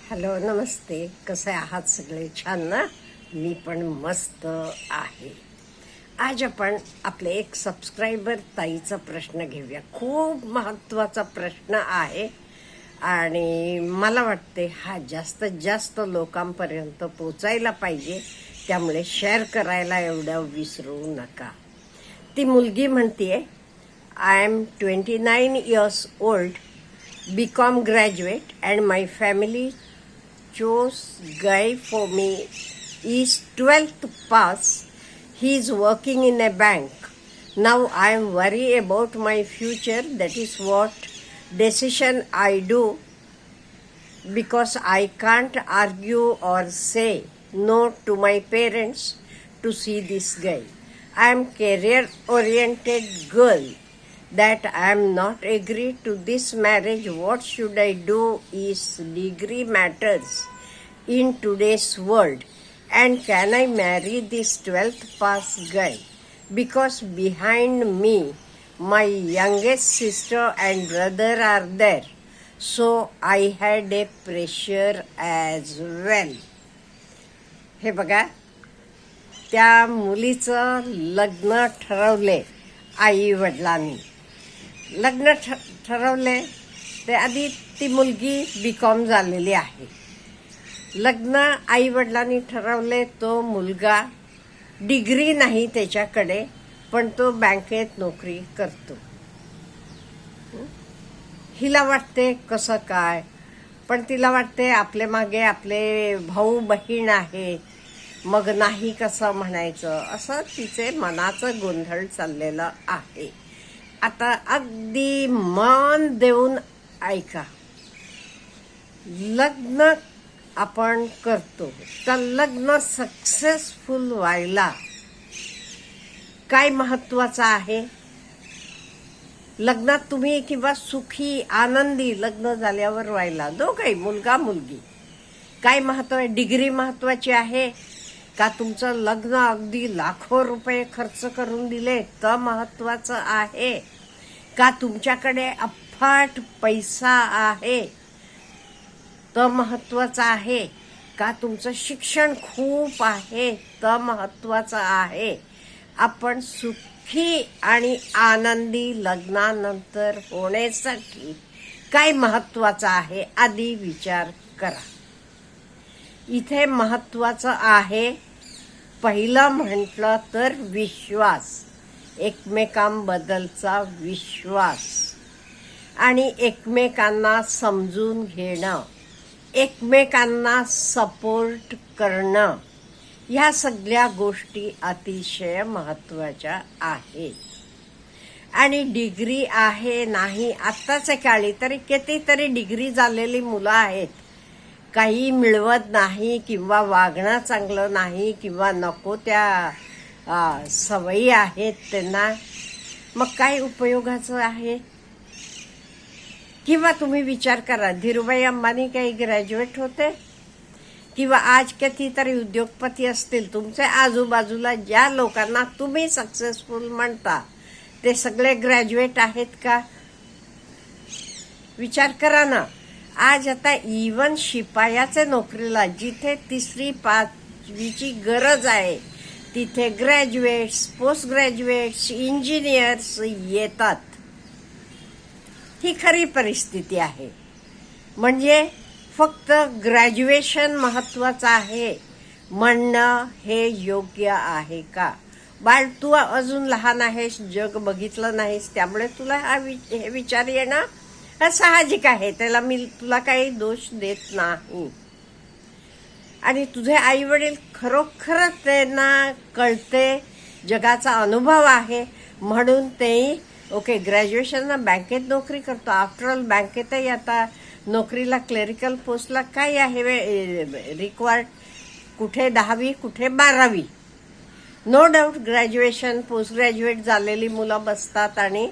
Hello नमस्ते. कसे आहात सगळे? छान ना? मी पण मस्त आहे. आज आपण आपले एक सबस्क्रायबर ताईचा प्रश्न घेऊया. खूप महत्त्वाचा प्रश्न आहे आणि मला वाटते हा जास्तीत जास्त लोकांपर्यंत पोचायला पाहिजे, त्यामुळे शेअर करायला एवढं विसरू नका. ती मुलगी म्हणतीये, I am 29 years old, BCom graduate, and my family chose guy for me is 12th pass. He is working in a bank. Now I am worried about my future. That is what decision I do, because I can't argue or say no to my parents to see this guy. I am career oriented girl that I am not agree to this marriage. What should I do? Is degree matters in today's world, and can I marry this 12th pass guy? Because behind me my youngest sister and brother are there, so I had a pressure as well. हे बघा, त्या मुलीचं लग्न ठरवले आई वडिलांनी. लग्न ठरवले ते आधी ती मुलगी BCom झालेली आहे. लग्न आई वडिलांनी ठरवले. तो मुलगा डिग्री नाही त्याच्याकडे, पण तो बँकेत नोकरी करतो. हिला वाटते कसं काय, पण तिला वाटते आपले मागे आपले भाऊ बहीण आहेत, मग नाही कसं म्हणायचं, असं तिचे मनाचं गोंधळ चाललेलं आहे. आता अगदी मन देऊन ऐका. लग्न आपण करतो, तर लग्न सक्सेसफुल व्हायला काय महत्वाचं आहे? लग्नात तुम्ही किंवा सुखी आनंदी लग्न झाल्यावर व्हायला, दोघंही मुलगा मुलगी, काय महत्व आहे? डिग्री महत्वाची आहे का तुमचं लग्न अगदी लाखो रुपये खर्च करून दिले तर महत्वाचं आहे? का तुमच्याकडे अफाट पैसा आहे तर महत्वाचं आहे? का तुमचं शिक्षण खूप आहे तर महत्वाचं आहे? आपण सुखी आणि आनंदी लग्नानंतर होण्यासाठी काय महत्वाचं आहे आधी विचार करा. इथे महत्वाचं आहे, पहिलं म्हटलं तर विश्वास, एकमेकांबद्दलचा विश्वास आणि एकमेकांना समजून घेणं, एकमेकांना सपोर्ट करणं, ह्या सगळ्या गोष्टी अतिशय महत्वाच्या आहेत. आणि डिग्री आहे नाही, आत्ताच्या काळी तरी कितीतरी डिग्री झालेली मुलं आहेत, काही मिळवत नाही किंवा वागणं चांगलं नाही किंवा नको त्या सवयी आहेत त्यांना, मग काय उपयोगाचं आहे? किंवा तुम्ही विचार करा, धीरूभाई अंबानी काही ग्रॅज्युएट होते? किंवा आज कितीतरी उद्योगपती असतील तुमच्या आजूबाजूला, ज्या लोकांना तुम्ही सक्सेसफुल म्हणता ते सगळे ग्रॅज्युएट आहेत का? विचार करा ना. आज आता इवन शिपायाचे नोकरीला जिथे 3री 5वीची गरज आहे तिथे ग्रॅज्युएट्स, पोस्ट ग्रॅज्युएट्स, इंजिनियर्स येतात. ही खरी परिस्थिती आहे. म्हणजे फक्त ग्रॅज्युएशन महत्वाचं आहे म्हणणं हे योग्य आहे का? बाळ, तू अजून लहान आहेस, जग बघितलं नाहीस, त्यामुळे तुला हे विचार येणं साहजिक आहे. त्याला मी तुला काही दोष देत नाही. आणि तुझे आई वडील खरोखर त्यांना कळते, जगाचा अनुभव आहे, म्हणून ते ओके ग्रॅज्युएशनला बँकेत नोकरी करतो. आफ्टर ऑल बँकेतही आता नोकरीला क्लेरिकल पोस्टला काय आहे रिक्वायर्ड? कुठे 10वी, कुठे 12वी. No doubt graduation, post graduate झालेली मुलं बसतात आणि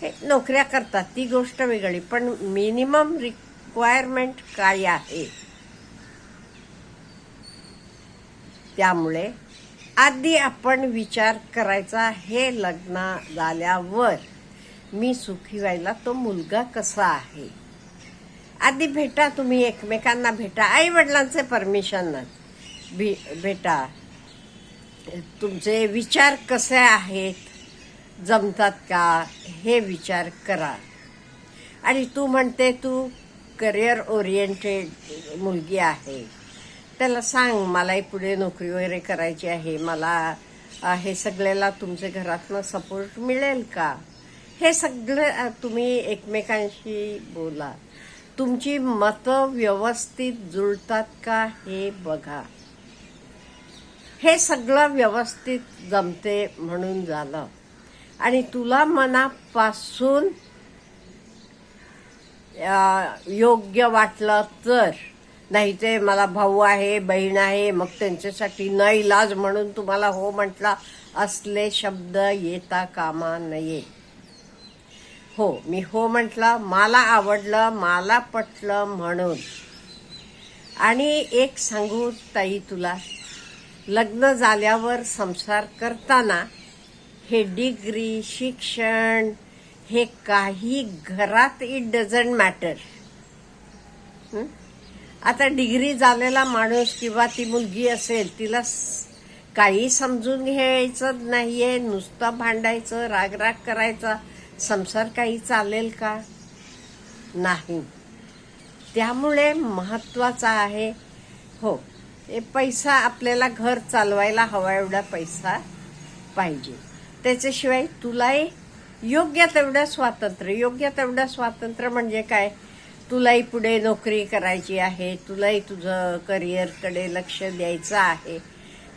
हे नोकऱ्या करतात, ती गोष्ट वेगळी, पण मिनिमम रिक्वायरमेंट काय आहे? त्यामुळे आधी आपण विचार करायचा, हे लग्न झाल्यावर मी सुखी व्हायला तो मुलगा कसा आहे, आधी भेटा, तुम्ही एकमेकांना भेटा, आई वडिलांचे परमिशन भेटा. तुमचे विचार कसे आहेत, जमतात का हे विचार करा. आणि तू म्हणते तू करिअर ओरिएंटेड मुलगी आहे, त्याला सांग मलाही पुढे नोकरी वगैरे करायची आहे, मला हे सगळ्याला तुमच्या घरातनं सपोर्ट मिळेल का, हे सगळं तुम्ही एकमेकांशी बोला. तुमची मतं व्यवस्थित जुळतात का हे बघा. हे सगळं व्यवस्थित जमते म्हणून झालं. आणि तुला मनापासून योग्य वाटलं तर, नाही ते मला भाऊ आहे बहीण आहे मग त्यांच्यासाठी नाईलाज म्हणून तुम्हाला हो म्हटला असले शब्द येता कामा नये. हो, मी हो म्हटलं, मला आवडलं, मला पटलं म्हणून. आणि एक सांगू ताई तुला, लग्न झाल्यावर संसार करताना हे डिग्री शिक्षण हे काही घरात इट डझंट मॅटर. आता डिग्री झालेला माणूस किंवा ती मुलगी असेल, तिला काही समजून घ्यायचं नाहीये, नुसतं भांडायचं, रागराग करायचा, संसार काही चालेल का? नाही. त्यामुळे महत्वाचा आहे, हो, हे पैसा आपल्याला घर चालवायला हवा एवढा पैसा पाहिजे. त्याच्याशिवाय तुलाही योग्य तेवढं स्वातंत्र्य म्हणजे काय, तुलाही पुढे नोकरी करायची आहे, तुलाही तुझं करिअरकडे लक्ष द्यायचं आहे,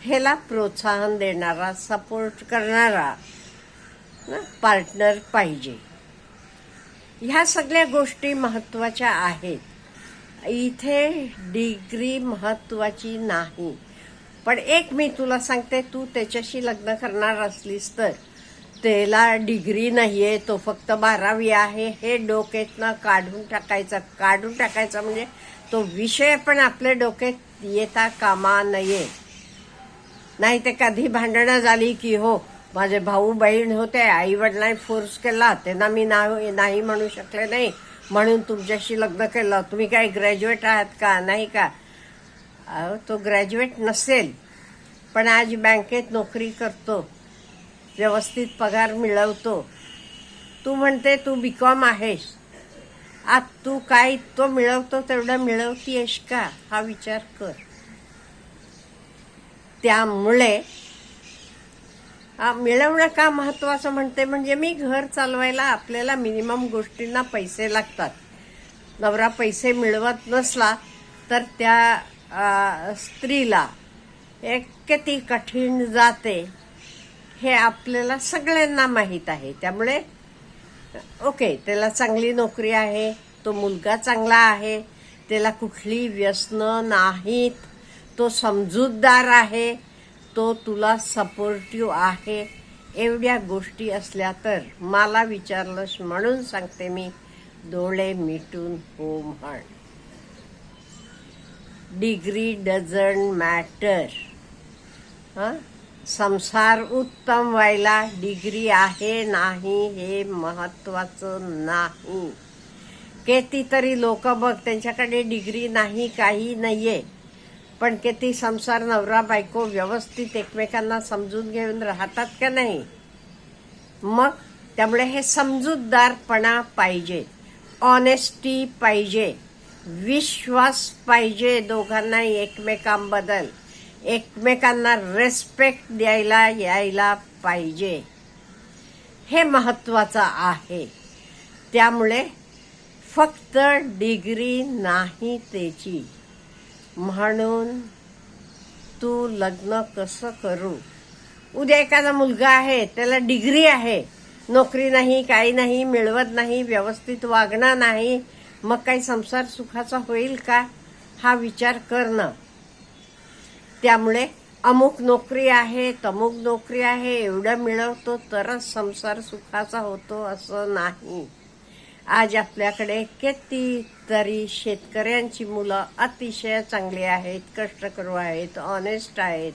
ह्याला प्रोत्साहन देणारा, सपोर्ट करणारा पार्टनर पाहिजे. ह्या सगळ्या गोष्टी महत्वाच्या आहेत. इथे डिग्री महत्वाची नाही. पण एक मी तुला सांगते, तू त्याच्याशी लग्न करणार असलीस तर त्याला डिग्री नाहीये, तो फक्त 12वी आहे, हे डोक्यातनं काढून टाकायचं म्हणजे तो विषय पण आपल्या डोक्यात येता कामा नये. नाही ते कधी भांडणं झाली की हो माझे भाऊ बहीण होते, आई वडिलांनी फोर्स केला, त्यांना मी नाही म्हणू शकले नाही म्हणून तुमच्याशी लग्न केलं, तुम्ही काय ग्रॅज्युएट आहात का, नाही का. तो ग्रॅज्युएट नसेल पण आज बँकेत नोकरी करतो, व्यवस्थित पगार मिळवतो. तू म्हणते तू बीकॉम आहेस, आज तू काय तो मिळवतो तेवढं मिळवतीयस का, हा विचार कर. त्यामुळे मिळवणं का महत्वाचं म्हणते म्हणजे मी घर चालवायला आपल्याला मिनिमम गोष्टींना पैसे लागतात. नवरा पैसे मिळवत नसला तर त्या स्त्रीला एक किती कठीण जाते हे आपल्याला सगळ्यांना माहीत आहे. त्यामुळे ओके, त्याला चांगली नोकरी आहे, तो मुलगा चांगला आहे, त्याला कुठली व्यसनं नाहीत, तो समजूतदार आहे, तो तुला सपोर्टिव्ह आहे, एवढ्या गोष्टी असल्या तर मला विचारलंस म्हणून सांगते मी, डोळे मिटून हो म्हण. Degree doesn't matter. संसार उत्तम व्हायला डिग्री आहे नाही हे महत्वाचं नाही. कितीतरी लोक बघ, त्यांच्याकडे डिग्री नाही, काही नाहीये, पण किती संसार नवरा बायको व्यवस्थित एकमेकांना समजून घेऊन राहतात का नाही. मग त्यामुळे हे समजूतदारपणा पाहिजे, ऑनेस्टी पाहिजे, विश्वास पाहिजे दोघांनाही एकमेकांबद्दल, एकमेकांना रेस्पेक्ट द्यायला यायला पाहिजे. हे महत्वाचं आहे. त्यामुळे फक्त डिग्री नाही त्याची म्हणून तू लग्न कसं करू. उद्या एखादा मुलगा आहे, त्याला डिग्री आहे, नोकरी नाही, काही नाही, मिळवत नाही, व्यवस्थित वागणं नाही, मग काही संसार सुखाचा होईल का, हा विचार कर ना. त्यामुळे अमुक नोकरी आहे, तमुक नोकरी आहे, एवढं मिळवतो तरच संसार सुखाचा होतो असं नाही. आज आपल्याकडे कितीतरी शेतकऱ्यांची मुलं अतिशय चांगली आहेत, कष्टकरू आहेत, ऑनेस्ट आहेत.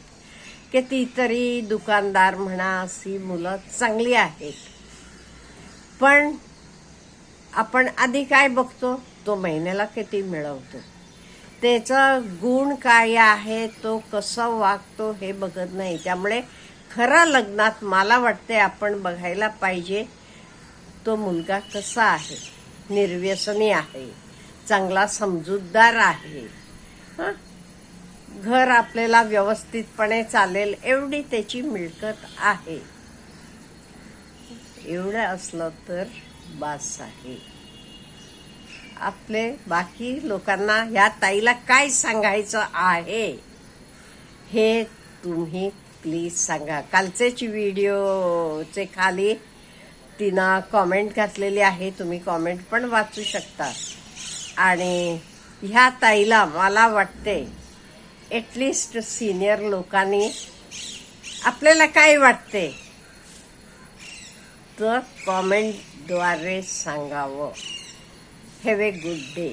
कितीतरी दुकानदार म्हणा, अशी मुलं चांगली आहेत. पण आपण आधी काय बघतो, तो महिन्याला किती मिळवतो, त्याचा गुण काय आहे, तो कसा वागतो हे बघत नाही. त्यामुळे खरा लग्नात मला वाटते आपण बघायला पाहिजे तो मुलगा कसा आहे, निर्व्यसनी आहे, चांगला समजूतदार आहे, हं? घर आपल्याला व्यवस्थितपणे चालेल एवढी त्याची मिळकत आहे. एवढं असलं तर बास आहे. आपले बाकी लोकांना ह्या ताईला काय सांगायचं आहे हे तुम्ही प्लीज सांगा. कालचेच व्हिडिओचे खाली तिनं कॉमेंट घातलेली आहे, तुम्ही कॉमेंट पण वाचू शकता. आणि ह्या ताईला मला वाटते ॲटलिस्ट सिनियर लोकांनी आपल्याला काय वाटते तर कॉमेंटद्वारे सांगावं. Have a good day.